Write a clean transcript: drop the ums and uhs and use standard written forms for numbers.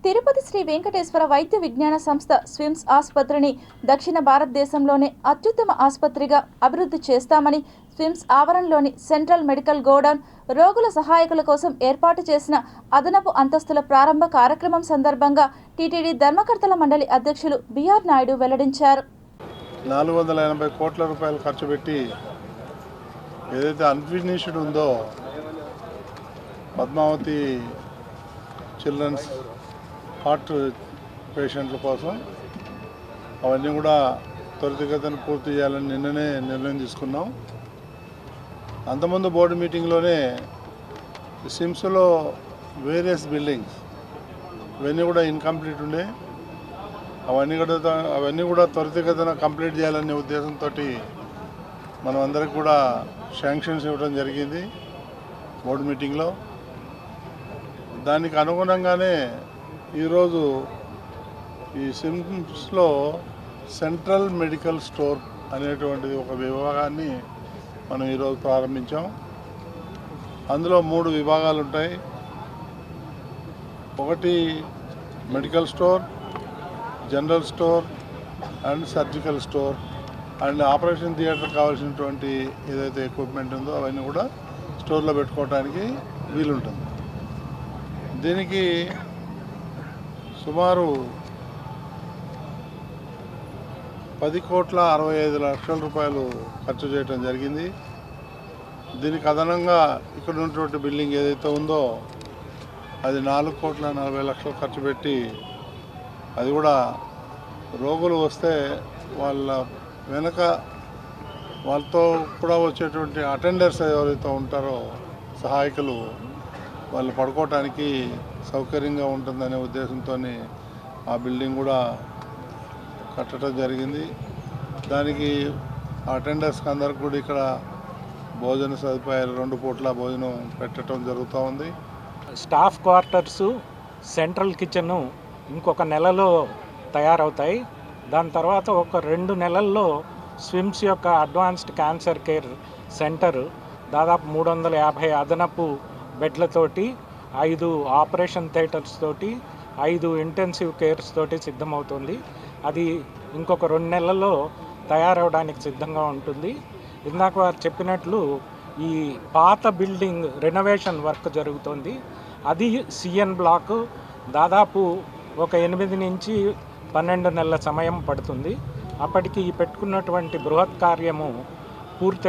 తిరుపతి శ్రీ వెంకటేశ్వర వైద్య విజ్ఞాన సంస్థ స్విమ్స్ ఆసుపత్రిని దక్షిణ భారతదేశంలోనే అత్యుత్తమ ఆసుపత్రిగా అభివృద్ధి చేస్తామని స్విమ్స్ ఆవరణలోని సెంట్రల్ మెడికల్ గోడౌన్ రోగుల సహాయకుల కోసం ఏర్పాటు చేసిన అదనపు అంతస్తుల ప్రారంభ కార్యక్రమం సందర్భంగా టీటీడీ ధర్మకర్తల మండలి అధ్యక్షులు బిఆర్ నాయుడు వెల్లడించారు. 480 కోట్ల రూపాయలు ఖర్చు పెట్టి ఏదైతే అన్ఫినిష్డ్ ఉందో పద్మావతి చిల్డ్రన్స్ హార్ట్ పేషెంట్ల కోసం అవన్నీ కూడా త్వరితగతిన పూర్తి చేయాలని నిన్ననే నిర్ణయం తీసుకున్నాం. అంతకుముందు బోర్డు మీటింగ్లోనే సిమ్స్లో వేరియస్ బిల్డింగ్స్ ఇవన్నీ కూడా ఇన్కంప్లీట్ ఉండే అవన్నీ కూడా త్వరితగతిన కంప్లీట్ చేయాలనే ఉద్దేశంతో మనం అందరికి కూడా శాంక్షన్స్ ఇవ్వడం జరిగింది బోర్డు మీటింగ్లో. దానికి అనుగుణంగానే ఈరోజు ఈ సిమ్స్లో సెంట్రల్ మెడికల్ స్టోర్ అనేటువంటిది ఒక విభాగాన్ని మనం ఈరోజు ప్రారంభించాం. అందులో 3 విభాగాలు ఉంటాయి. ఒకటి medical store, general store and surgical store and operation theatre కావాల్సినటువంటి ఏదైతే ఎక్విప్మెంట్ ఉందో అవన్నీ కూడా స్టోర్లో పెట్టుకోవడానికి వీలుంటుంది. దీనికి సుమారు 10,65,00,000 రూపాయలు ఖర్చు చేయడం జరిగింది. దీనికి అదనంగా ఇక్కడ ఉన్నటువంటి బిల్డింగ్ ఏదైతే ఉందో అది 4,40,00,000 ఖర్చు పెట్టి అది కూడా రోగులు వస్తే వాళ్ళ వెనక వాళ్ళతో కూడా వచ్చేటువంటి అటెండర్స్ ఎవరైతే ఉంటారో సహాయకులు వాళ్ళు పడుకోవటానికి సౌకర్యంగా ఉంటుందనే ఉద్దేశంతో ఆ బిల్డింగ్ కూడా కట్టడం జరిగింది. దానికి అటెండర్స్కి అందరికి కూడా ఇక్కడ భోజన సదుపాయాలు 2 పూట్ల భోజనం పెట్టడం జరుగుతూ ఉంది. స్టాఫ్ క్వార్టర్సు, సెంట్రల్ కిచెను ఇంకొక నెలలో తయారవుతాయి. దాని తర్వాత ఒక 2 నెలల్లో స్విమ్స్ యొక్క అడ్వాన్స్డ్ క్యాన్సర్ కేర్ సెంటర్ దాదాపు 350 అదనపు బెడ్లతోటి 5 ఆపరేషన్ థియేటర్స్ తోటి 5 ఇంటెన్సివ్ కేర్స్ తోటి సిద్ధమవుతుంది. అది ఇంకొక 2 నెలల్లో తయారవడానికి సిద్ధంగా ఉంటుంది. ఇందాక వారు చెప్పినట్లు ఈ పాత బిల్డింగ్ రెనోవేషన్ వర్క్ జరుగుతుంది. అది సిఎన్ బ్లాక్ దాదాపు ఒక 8 నుంచి 12 నెలల సమయం పడుతుంది. అప్పటికి పెట్టుకున్నటువంటి బృహత్ కార్యము పూర్తి